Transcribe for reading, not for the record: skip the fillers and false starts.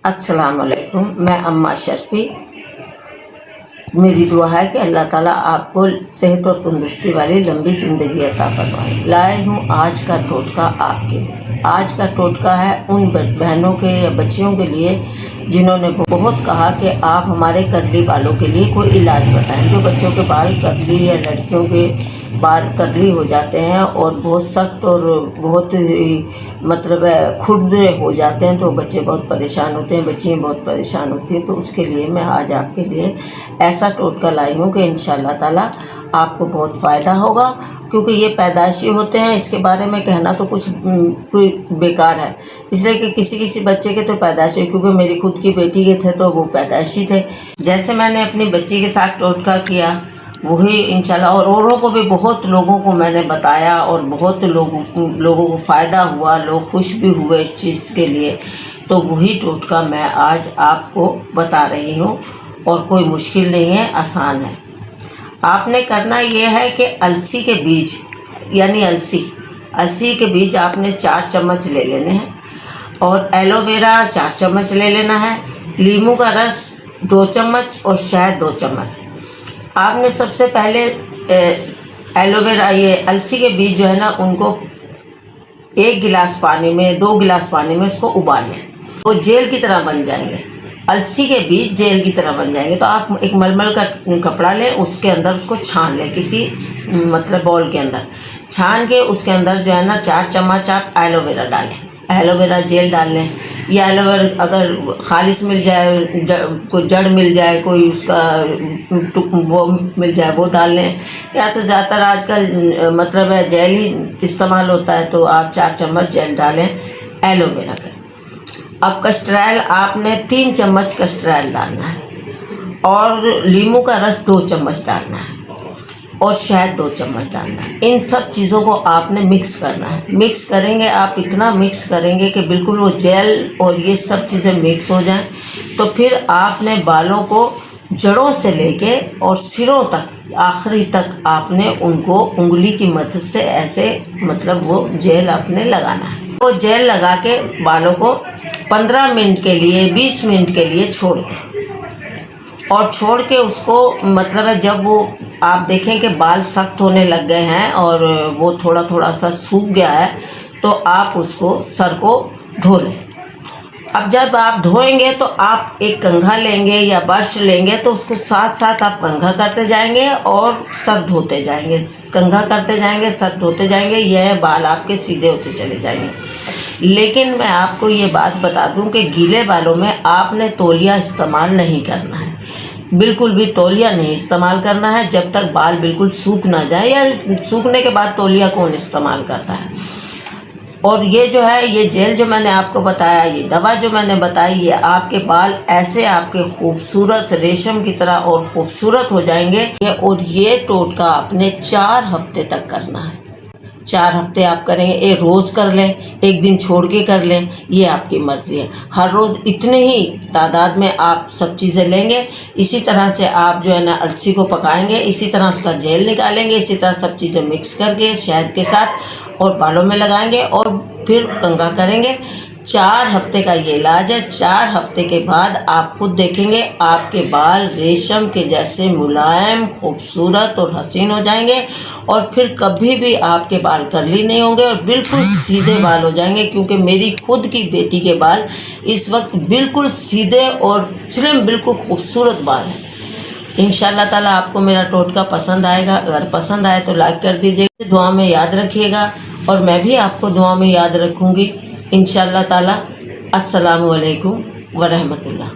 अस्सलाम वालेकुम। मैं अम्मा शर्फी। मेरी दुआ है कि अल्लाह ताला आपको सेहत और तंदुरुस्ती वाली लंबी ज़िंदगी अता फरमाए। लाई हूँ आज का टोटका आपके लिए। आज का टोटका है उन बहनों के या बच्चियों के लिए जिन्होंने बहुत कहा कि आप हमारे कर्ली बालों के लिए कोई इलाज बताएं। जो बच्चों के बाल कर्ली या लड़कियों के बाल कर्ली हो जाते हैं और बहुत सख्त और बहुत मतलब खुरदरे हो जाते हैं, तो बच्चे बहुत परेशान होते हैं, बच्चियाँ बहुत परेशान होती हैं। तो उसके लिए मैं आज आपके लिए ऐसा टोटका लाई हूँ कि इंशाअल्लाह ताला आपको बहुत फ़ायदा होगा, क्योंकि ये पैदाइशी होते हैं। इसके बारे में कहना तो कोई बेकार है, इसलिए कि किसी बच्चे के तो पैदाइशी, क्योंकि मेरी खुद की बेटी के थे तो वो पैदाइशी थे। जैसे मैंने अपनी बच्ची के साथ टोटका किया वही इंशाल्लाह, और औरों को भी बहुत लोगों को मैंने बताया और बहुत लोगों को फ़ायदा हुआ, लोग खुश भी हुए इस चीज़ के लिए। तो वही टोटका मैं आज आपको बता रही हूँ और कोई मुश्किल नहीं है, आसान है। आपने करना ये है कि अलसी के बीज यानी अलसी के बीज आपने 4 चम्मच ले लेने हैं, और एलोवेरा 4 चम्मच ले लेना है, नींबू का रस 2 चम्मच और शहद 2 चम्मच। आपने सबसे पहले एलोवेरा ये अलसी के बीज जो है ना, उनको 1 गिलास पानी में 2 गिलास पानी में उसको उबाल लें। वो जेल की तरह बन जाएंगे, अलसी के बीज जेल की तरह बन जाएंगे। तो आप एक मलमल का कपड़ा लें, उसके अंदर उसको छान लें, किसी मतलब बॉल के अंदर छान के उसके अंदर जो है ना 4 चम्मच आप एलोवेरा डालें, एलोवेरा जेल डाल लें। या एलोवेरा अगर खालिश मिल जाए, कोई जड़ मिल जाए, कोई उसका वो मिल जाए वो डाल लें, या तो ज़्यादातर आजकल मतलब है जेल ही इस्तेमाल होता है, तो आप 4 चम्मच जेल डालें एलोवेरा का। अब कस्टरॉयल आपने 3 चम्मच कस्टरॉयल डालना है, और नींबू का रस 2 चम्मच डालना है, और शहद 2 चम्मच डालना है। इन सब चीज़ों को आपने मिक्स करना है। मिक्स करेंगे आप, इतना मिक्स करेंगे कि बिल्कुल वो जेल और ये सब चीज़ें मिक्स हो जाएं। तो फिर आपने बालों को जड़ों से लेके और सिरों तक, आखिरी तक आपने उनको उंगली की मदद से ऐसे मतलब वो जेल आपने लगाना है। वो जेल लगा के बालों को 15 मिनट के लिए 20 मिनट के लिए छोड़ दें, और छोड़ के उसको मतलब है जब वो आप देखें कि बाल सख्त होने लग गए हैं और वो थोड़ा थोड़ा सा सूख गया है, तो आप उसको सर को धो लें। अब जब आप धोएंगे तो आप एक कंघा लेंगे या ब्रश लेंगे, तो उसको साथ साथ आप कंघा करते जाएंगे और सर धोते जाएंगे, कंघा करते जाएंगे, सर धोते जाएंगे। यह बाल आपके सीधे होते चले जाएंगे। लेकिन मैं आपको ये बात बता दूं कि गीले बालों में आपने तौलिया इस्तेमाल नहीं करना है, बिल्कुल भी तौलिया नहीं इस्तेमाल करना है जब तक बाल बिल्कुल सूख ना जाए, या सूखने के बाद तौलिया कौन इस्तेमाल करता है। और ये जो है, ये जेल जो मैंने आपको बताया, ये दवा जो मैंने बताई, ये आपके बाल ऐसे आपके खूबसूरत रेशम की तरह और ख़ूबसूरत हो जाएंगे। और ये टोटका आपने 4 हफ्ते तक करना है। 4 हफ्ते आप करेंगे, एक रोज़ कर लें, एक दिन छोड़ के कर लें, ये आपकी मर्ज़ी है। हर रोज़ इतने ही तादाद में आप सब चीज़ें लेंगे। इसी तरह से आप जो है ना अलसी को पकाएंगे, इसी तरह उसका जेल निकालेंगे, इसी तरह सब चीज़ें मिक्स करके शहद के साथ और बालों में लगाएंगे और फिर कंघा करेंगे। 4 हफ्ते का ये इलाज है। 4 हफ्ते के बाद आप खुद देखेंगे आपके बाल रेशम के जैसे मुलायम, खूबसूरत और हसीन हो जाएंगे, और फिर कभी भी आपके बाल कर्ली नहीं होंगे और बिल्कुल सीधे बाल हो जाएंगे। क्योंकि मेरी खुद की बेटी के बाल इस वक्त बिल्कुल सीधे और स्लिम, बिल्कुल खूबसूरत बाल हैं। इंशाअल्लाह ताला आपको मेरा टोटका पसंद आएगा। अगर पसंद आए तो लाइक कर दीजिएगा, दुआ में याद रखिएगा, और मैं भी आपको दुआ में याद रखूँगी इंशाअल्लाह ताला। अस्सलामु अलैकुम व रहमतुल्लाह।